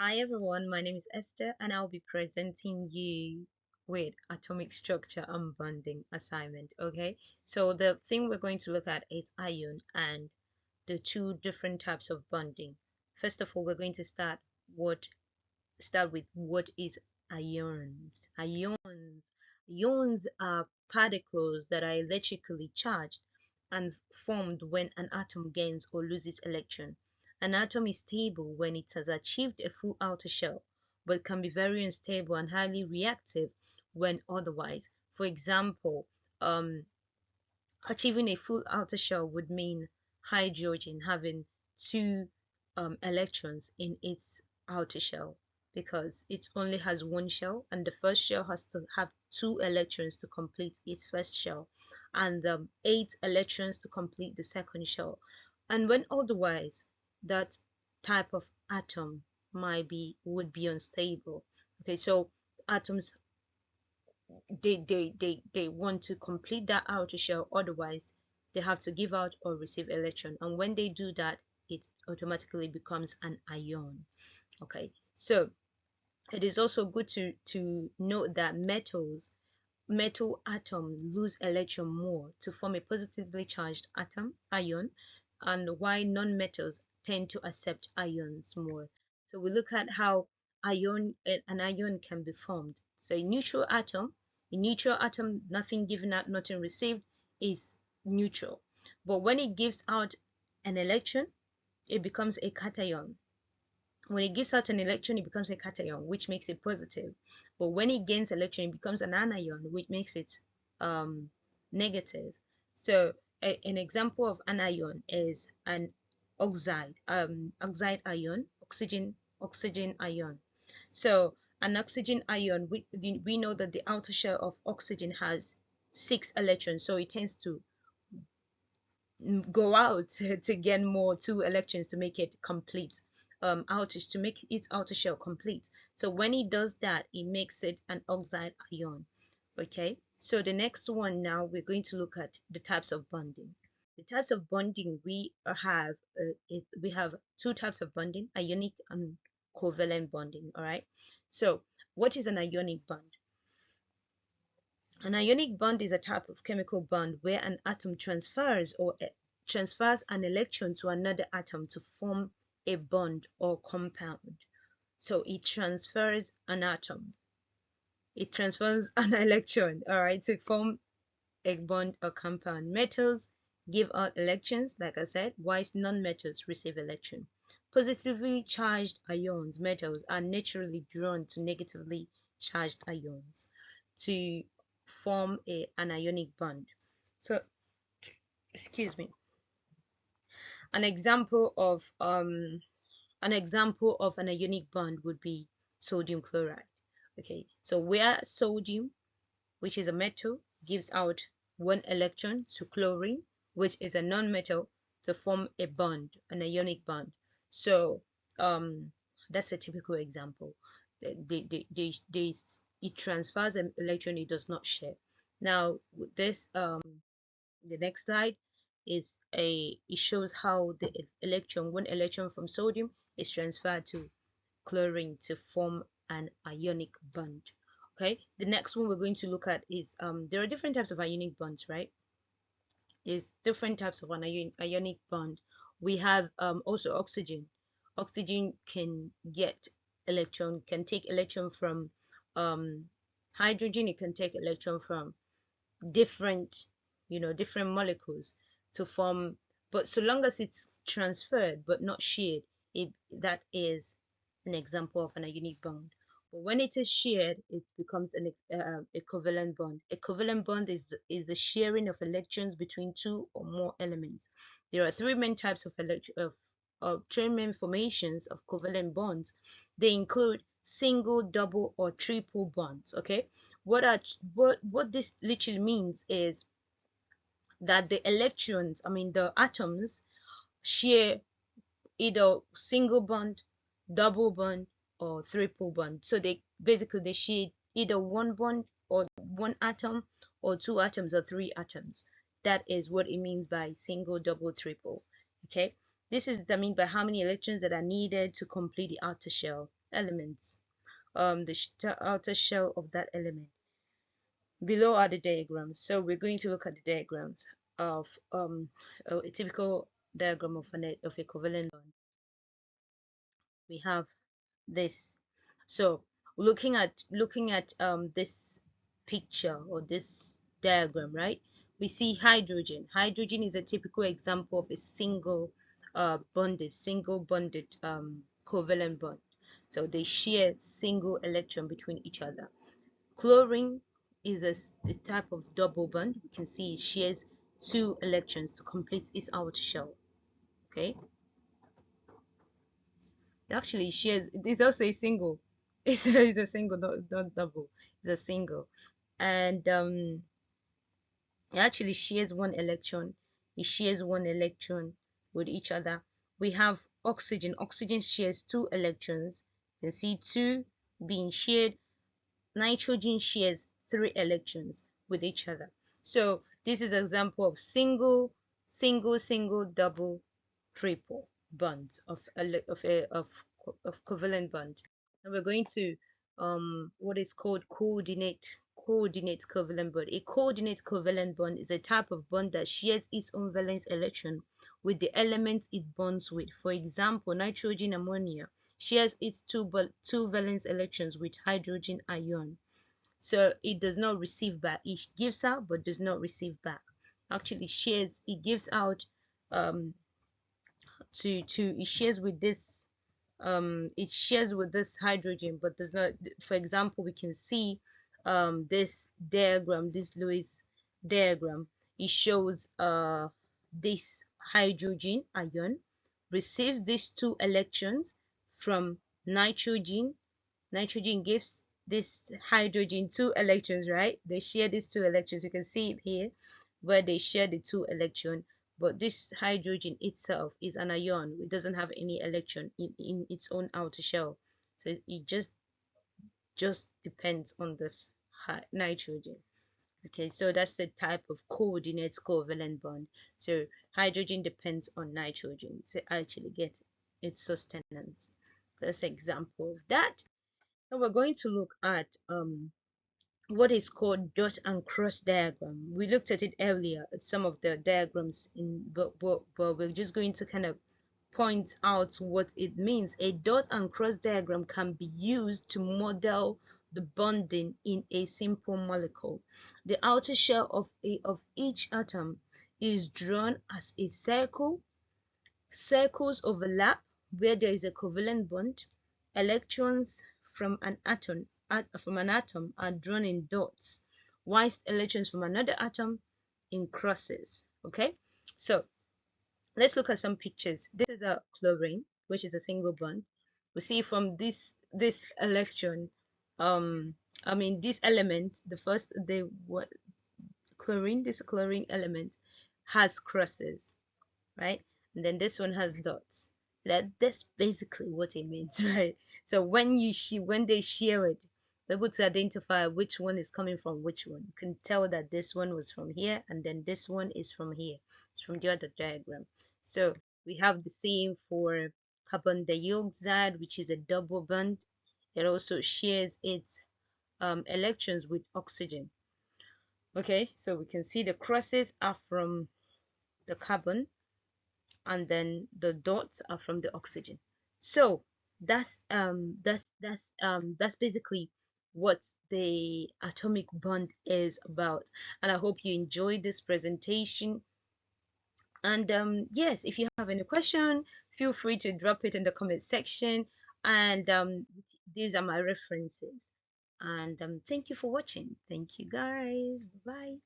Hi everyone, my name is Esther and I'll be presenting you with atomic structure and bonding assignment. Okay, so the thing we're going to look at is ion and the two different types of bonding. First of all, we're going to start with what is ions. Ions are particles that are electrically charged and formed when an atom gains or loses electron. An atom is stable when it has achieved a full outer shell, but can be very unstable and highly reactive when otherwise. For example, achieving a full outer shell would mean hydrogen having two electrons in its outer shell because it only has one shell, and the first shell has to have two electrons to complete its first shell, and 8 electrons to complete the second shell. And when otherwise, that type of atom would be unstable. Okay, so atoms they want to complete that outer shell, otherwise they have to give out or receive electron, and when they do that it automatically becomes an ion. Okay, so it is also good to note that metal atoms lose electron more to form a positively charged ion, and why non-metals tend to accept ions more. So we look at how an ion can be formed. So a neutral atom, nothing given out, nothing received, is neutral. But when it gives out an electron, it becomes a cation. When it gives out an electron, it becomes a cation, which makes it positive. But when it gains electron, it becomes an anion, which makes it um, negative. So an example of anion is an oxide ion, oxygen ion. So an oxygen ion, we know that the outer shell of oxygen has 6 electrons, so it tends to go out to get more 2 electrons to make it complete, to make its outer shell complete. So when it does that, it makes it an oxide ion. Okay, so the next one, now we're going to look at the types of bonding. The types of bonding we have 2 types of bonding: ionic and covalent bonding. All right, so what is an ionic bond? An ionic bond is a type of chemical bond where an atom transfers an electron to another atom to form a bond or compound. So it transfers an electron, all right, to form a bond or compound. Metals give out electrons, like I said, whilst non-metals receive electron. Positively charged ions, metals, are naturally drawn to negatively charged ions to form an ionic bond. So, excuse me. An example of an ionic bond would be sodium chloride. Okay, so where sodium, which is a metal, gives out 1 electron to chlorine, which is a non-metal, to form a bond, an ionic bond. So that's a typical example. It transfers an electron, it does not share. Now with this, the next slide it shows how the 1 electron from sodium is transferred to chlorine to form an ionic bond. Okay, the next one we're going to look at is there are different types of ionic bonds, right? There's different types of an ionic bond. We have also oxygen. Oxygen can take electron from hydrogen. It can take electron from different different molecules to form, but so long as it's transferred but not shared, that is an example of an ionic bond. But when it is shared, it becomes an a covalent bond. A covalent bond is the sharing of electrons between 2 or more elements. There are 3 main types of 3 main formations of covalent bonds. They include single, double, or triple bonds. Okay, what this literally means is that the atoms share either single bond, double bond, or triple bond. So they share either one bond or one atom, or 2 atoms or 3 atoms. That is what it means by single, double, triple. Okay, This is determined by how many electrons that are needed to complete the outer shell elements. The outer shell of that element. Below are the diagrams. So we're going to look at the diagrams of a typical diagram of a covalent bond. We have this. So looking at this picture or this diagram, right? We see hydrogen. Hydrogen is a typical example of a single bonded covalent bond. So they share single electron between each other. Chlorine is a type of double bond. We can see it shares two electrons to complete its outer shell. Okay, it actually shares. It's also a single. It's a single, not double. It's a single, and it actually shares one electron. It shares one electron with each other. We have oxygen. Oxygen shares two electrons. You can see two being shared. Nitrogen shares three electrons with each other. So this is an example of single, single, single, double, triple bonds of covalent bond. And we're going to what is called coordinate covalent bond. A coordinate covalent bond is a type of bond that shares its own valence electron with the element it bonds with. For example, nitrogen ammonia shares its two valence electrons with hydrogen ion. So it does not receive back. It gives out but does not receive back. Actually shares, it gives out um it shares with this hydrogen but does not. For example, we can see this diagram, this Lewis diagram. It shows this hydrogen ion receives these two electrons from nitrogen. Nitrogen gives this hydrogen two electrons, right? They share these two electrons. You can see it here where they share the two electrons, but this hydrogen itself is an ion. It doesn't have any electron in its own outer shell. So it just depends on this nitrogen. Okay, so that's the type of coordinate covalent bond. So hydrogen depends on nitrogen to actually get its sustenance. That's an example of that. Now we're going to look at what is called dot and cross diagram. We looked at it earlier at some of the diagrams but we're just going to kind of point out what it means. A dot and cross diagram can be used to model the bonding in a simple molecule. The outer shell of each atom is drawn as a circle. Circles overlap where there is a covalent bond. Electrons from an atom are drawn in dots, whilst electrons from another atom in crosses. Okay, so let's look at some pictures. This is a chlorine, which is a single bond. We see from this electron, this element, what chlorine, this chlorine element has crosses, right? And then this one has dots. That's basically what it means, right? So when they share it, they're able to identify which one is coming from which one. You can tell that this one was from here, and then this one is from here. It's from the other diagram. So we have the same for carbon dioxide, which is a double bond. It also shares its electrons with oxygen. Okay, so we can see the crosses are from the carbon and then the dots are from the oxygen. So that's basically what the atomic bond is about. And I hope you enjoyed this presentation. And yes, if you have any question, feel free to drop it in the comment section. And these are my references. And thank you for watching. Thank you guys. Bye.